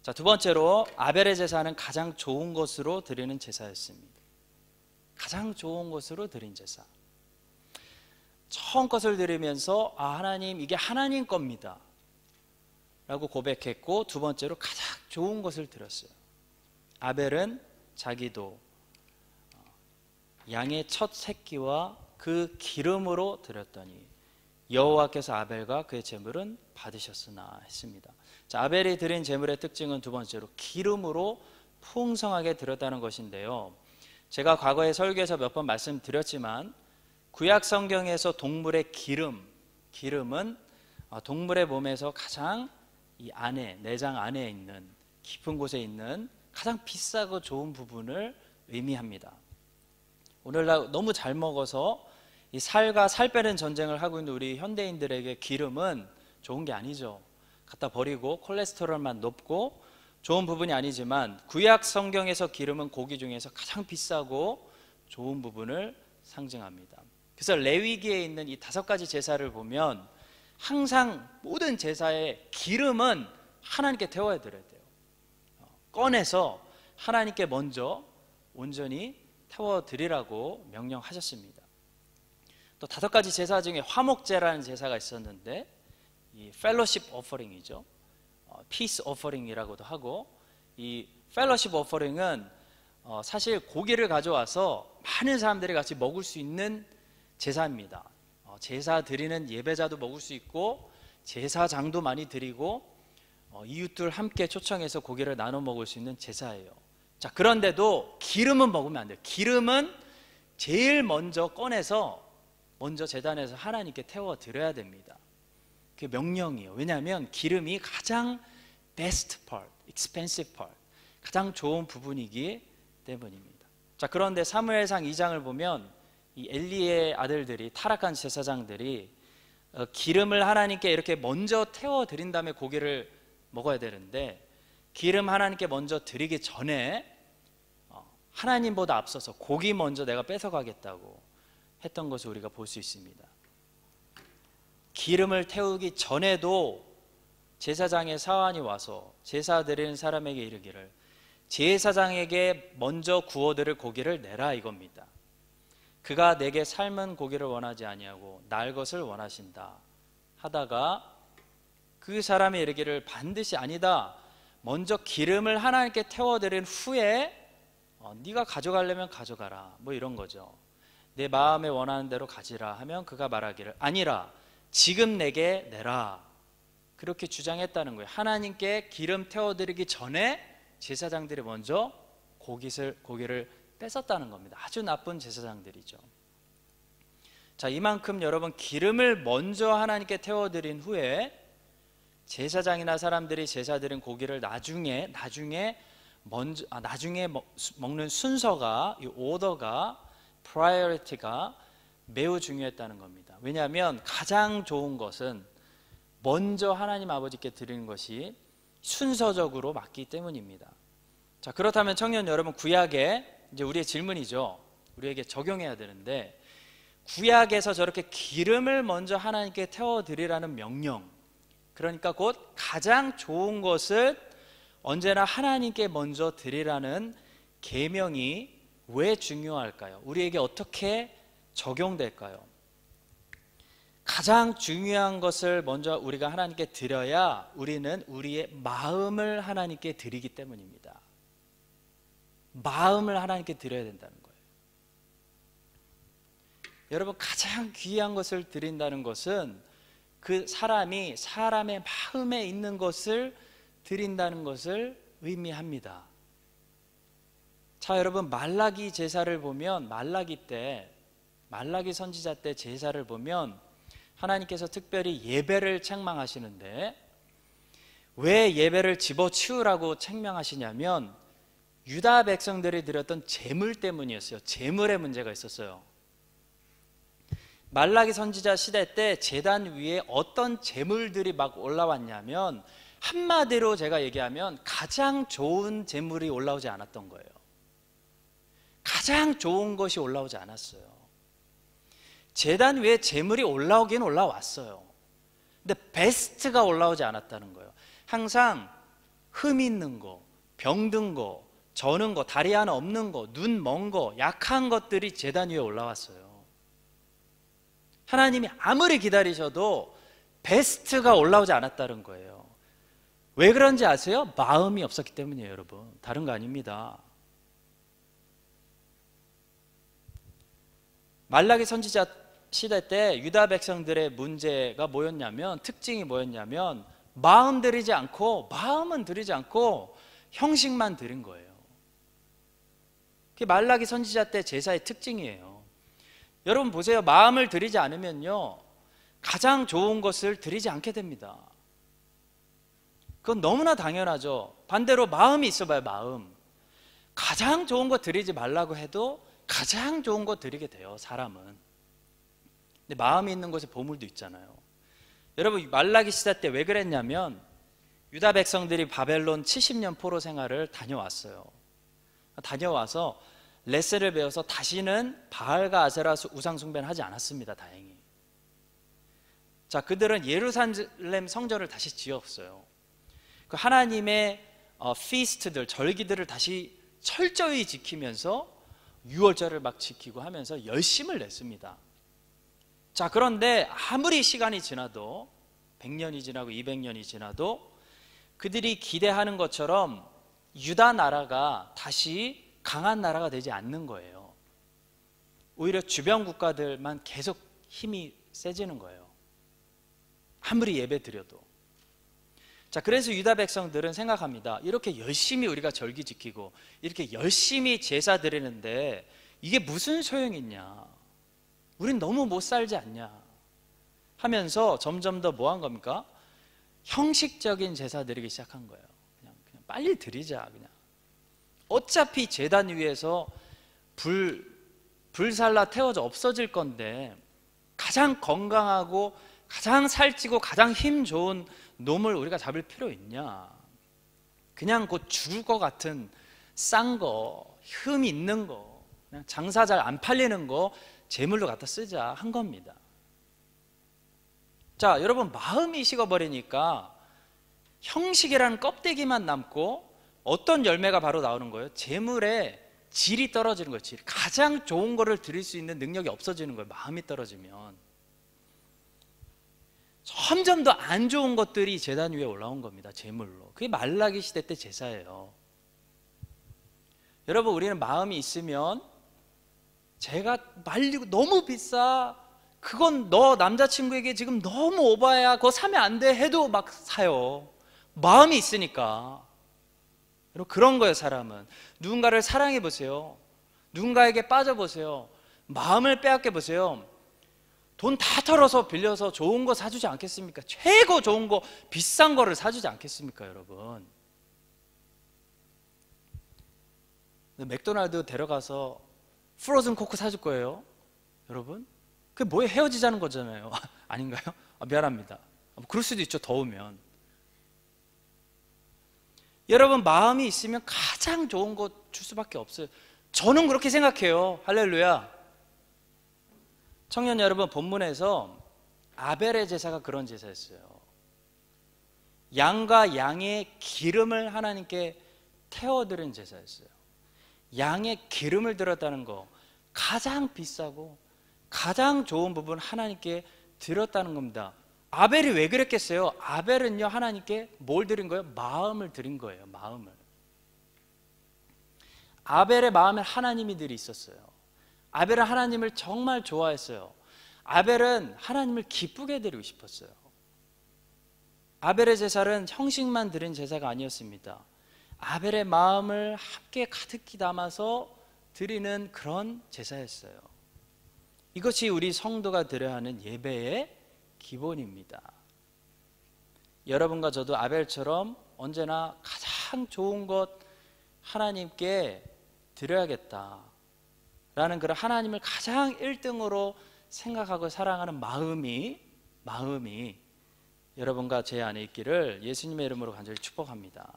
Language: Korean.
자, 두 번째로 아벨의 제사는 가장 좋은 것으로 드리는 제사였습니다. 가장 좋은 것으로 드린 제사. 처음 것을 드리면서 하나님, 이게 하나님 겁니다 라고 고백했고, 두 번째로 가장 좋은 것을 드렸어요. 아벨은 자기도 양의 첫 새끼와 그 기름으로 드렸더니 여호와께서 아벨과 그의 제물은 받으셨으나 했습니다. 자, 아벨이 드린 제물의 특징은 두 번째로 기름으로 풍성하게 드렸다는 것인데요, 제가 과거에 설교에서 몇 번 말씀드렸지만 구약 성경에서 동물의 기름은 동물의 몸에서 가장 이 안에, 내장 안에 있는 깊은 곳에 있는 가장 비싸고 좋은 부분을 의미합니다. 오늘날 너무 잘 먹어서 이 살과 살 빼는 전쟁을 하고 있는 우리 현대인들에게 기름은 좋은 게 아니죠. 갖다 버리고 콜레스테롤만 높고 좋은 부분이 아니지만, 구약 성경에서 기름은 고기 중에서 가장 비싸고 좋은 부분을 상징합니다. 그래서 레위기에 있는 이 5가지 제사를 보면 항상 모든 제사의 기름은 하나님께 태워야 드려야 돼요. 꺼내서 하나님께 먼저 온전히 태워드리라고 명령하셨습니다. 또 5가지 제사 중에 화목제라는 제사가 있었는데, 이 펠로십 오퍼링이죠. 피스 오퍼링이라고도 하고, 이 펠로십 오퍼링은 사실 고기를 가져와서 많은 사람들이 같이 먹을 수 있는 제사입니다. 제사 드리는 예배자도 먹을 수 있고 제사장도 많이 드리고 이웃들 함께 초청해서 고기를 나눠 먹을 수 있는 제사예요. 자, 그런데도 기름은 먹으면 안 돼요. 기름은 제일 먼저 꺼내서 먼저 제단에서 하나님께 태워 드려야 됩니다. 그게 명령이에요. 왜냐하면 기름이 가장 best part, expensive part, 가장 좋은 부분이기 때문입니다. 자, 그런데 사무엘상 2장을 보면 이 엘리의 아들들이, 타락한 제사장들이 기름을 하나님께 이렇게 먼저 태워 드린 다음에 고기를 먹어야 되는데, 기름 하나님께 먼저 드리기 전에 하나님보다 앞서서 고기 먼저 내가 뺏어가겠다고 했던 것을 우리가 볼 수 있습니다. 기름을 태우기 전에도 제사장의 사환이 와서 제사 드리는 사람에게 이르기를, 제사장에게 먼저 구워드릴 고기를 내라 이겁니다. 그가 내게 삶은 고기를 원하지 아니하고 날 것을 원하신다 하다가 그 사람이 이르기를, 반드시 아니다, 먼저 기름을 하나님께 태워드린 후에 네가 가져가려면 가져가라, 뭐 이런 거죠. 내 마음에 원하는 대로 가지라 하면 그가 말하기를, 아니라 지금 내게 내라, 그렇게 주장했다는 거예요. 하나님께 기름 태워드리기 전에 제사장들이 먼저 고기를 뺏었다는 겁니다. 아주 나쁜 제사장들이죠. 자, 이만큼 여러분, 기름을 먼저 하나님께 태워드린 후에 제사장이나 사람들이 제사 드린 고기를 나중에 먹는 순서가, 이 오더가, 프라이어리티가 매우 중요했다는 겁니다. 왜냐하면 가장 좋은 것은 먼저 하나님 아버지께 드리는 것이 순서적으로 맞기 때문입니다. 자, 그렇다면 청년 여러분, 구약에 이제 우리의 질문이죠. 우리에게 적용해야 되는데, 구약에서 저렇게 기름을 먼저 하나님께 태워드리라는 명령, 그러니까 곧 가장 좋은 것을 언제나 하나님께 먼저 드리라는 계명이 왜 중요할까요? 우리에게 어떻게 적용될까요? 가장 중요한 것을 먼저 우리가 하나님께 드려야 우리는 우리의 마음을 하나님께 드리기 때문입니다. 마음을 하나님께 드려야 된다는 거예요. 여러분, 가장 귀한 것을 드린다는 것은 그 사람의 마음에 있는 것을 드린다는 것을 의미합니다. 자, 여러분, 말라기 제사를 보면, 말라기 선지자 때 제사를 보면 하나님께서 특별히 예배를 책망하시는데, 왜 예배를 집어치우라고 책망하시냐면 유다 백성들이 드렸던 제물 때문이었어요. 제물의 문제가 있었어요. 말라기 선지자 시대 때 제단 위에 어떤 제물들이 막 올라왔냐면, 한마디로 제가 얘기하면 가장 좋은 제물이 올라오지 않았던 거예요. 가장 좋은 것이 올라오지 않았어요. 제단 위에 제물이 올라오긴 올라왔어요. 근데 베스트가 올라오지 않았다는 거예요. 항상 흠 있는 거, 병든 거, 저는 거, 다리 하나 없는 거, 눈 먼 거, 약한 것들이 제단 위에 올라왔어요. 하나님이 아무리 기다리셔도 베스트가 올라오지 않았다는 거예요. 왜 그런지 아세요? 마음이 없었기 때문이에요, 여러분. 다른 거 아닙니다. 말라기 선지자 시대 때 유다 백성들의 문제가 뭐였냐면, 특징이 뭐였냐면, 마음은 들이지 않고 형식만 드린 거예요. 그게 말라기 선지자 때 제사의 특징이에요. 여러분 보세요. 마음을 드리지 않으면요, 가장 좋은 것을 드리지 않게 됩니다. 그건 너무나 당연하죠. 반대로 마음이 있어봐요. 마음. 가장 좋은 거 드리지 말라고 해도 가장 좋은 거 드리게 돼요, 사람은. 근데 마음이 있는 것에 보물도 있잖아요. 여러분, 말라기 시대 때 왜 그랬냐면, 유다 백성들이 바벨론 70년 포로 생활을 다녀왔어요. 다녀와서 레세를 배워서 다시는 바알과 아세라 우상 숭배는 하지 않았습니다. 다행히. 자, 그들은 예루살렘 성전을 다시 지었어요. 그 하나님의 피스트들, 절기들을 다시 철저히 지키면서 유월절을 막 지키고 하면서 열심을 냈습니다. 자, 그런데 아무리 시간이 지나도 100년이 지나고 200년이 지나도 그들이 기대하는 것처럼 유다 나라가 다시 강한 나라가 되지 않는 거예요. 오히려 주변 국가들만 계속 힘이 세지는 거예요. 아무리 예배 드려도. 자, 그래서 유다 백성들은 생각합니다. 이렇게 열심히 우리가 절기 지키고 이렇게 열심히 제사 드리는데 이게 무슨 소용이 있냐, 우린 너무 못 살지 않냐 하면서 점점 더 뭐 한 겁니까? 형식적인 제사 드리기 시작한 거예요. 그냥 빨리 드리자. 그냥 어차피 제단 위에서 불살라 태워져 없어질 건데 가장 건강하고 가장 살찌고 가장 힘 좋은 놈을 우리가 잡을 필요 있냐. 그냥 곧 죽을 것 같은 싼 거, 흠 있는 거, 그냥 장사 잘 안 팔리는 거 제물로 갖다 쓰자 한 겁니다. 자, 여러분, 마음이 식어버리니까 형식이라는 껍데기만 남고 어떤 열매가 바로 나오는 거예요? 제물의 질이 떨어지는 거예요. 질. 가장 좋은 거를 드릴 수 있는 능력이 없어지는 거예요. 마음이 떨어지면. 점점 더 안 좋은 것들이 제단 위에 올라온 겁니다. 제물로. 그게 말라기 시대 때 제사예요. 여러분, 우리는 마음이 있으면 제가 말리고 너무 비싸, 그건 너 남자친구에게 지금 너무 오바야, 그거 사면 안 돼 해도 막 사요. 마음이 있으니까. 여러분, 그런 거예요. 사람은 누군가를 사랑해 보세요. 누군가에게 빠져 보세요. 마음을 빼앗겨 보세요. 돈 다 털어서 빌려서 좋은 거 사주지 않겠습니까? 최고 좋은 거, 비싼 거를 사주지 않겠습니까, 여러분? 맥도날드 데려가서 프로즌 코크 사줄 거예요, 여러분? 그게 뭐에 헤어지자는 거잖아요. 아닌가요? 미안합니다. 그럴 수도 있죠, 더우면. 여러분, 마음이 있으면 가장 좋은 거 줄 수밖에 없어요. 저는 그렇게 생각해요. 할렐루야. 청년 여러분, 본문에서 아벨의 제사가 그런 제사였어요. 양과 양의 기름을 하나님께 태워드린 제사였어요. 양의 기름을 드렸다는 거, 가장 비싸고 가장 좋은 부분 하나님께 드렸다는 겁니다. 아벨이 왜 그랬겠어요? 아벨은요, 하나님께 뭘 드린 거예요? 마음을 드린 거예요. 마음을. 아벨의 마음에 하나님이 늘 있었어요. 아벨은 하나님을 정말 좋아했어요. 아벨은 하나님을 기쁘게 드리고 싶었어요. 아벨의 제사는 형식만 드린 제사가 아니었습니다. 아벨의 마음을 함께 가득히 담아서 드리는 그런 제사였어요. 이것이 우리 성도가 드려야 하는 예배의 기본입니다. 여러분과 저도 아벨처럼 언제나 가장 좋은 것 하나님께 드려야겠다 라는 그런 하나님을 가장 1등으로 생각하고 사랑하는 마음이 여러분과 제 안에 있기를 예수님의 이름으로 간절히 축복합니다.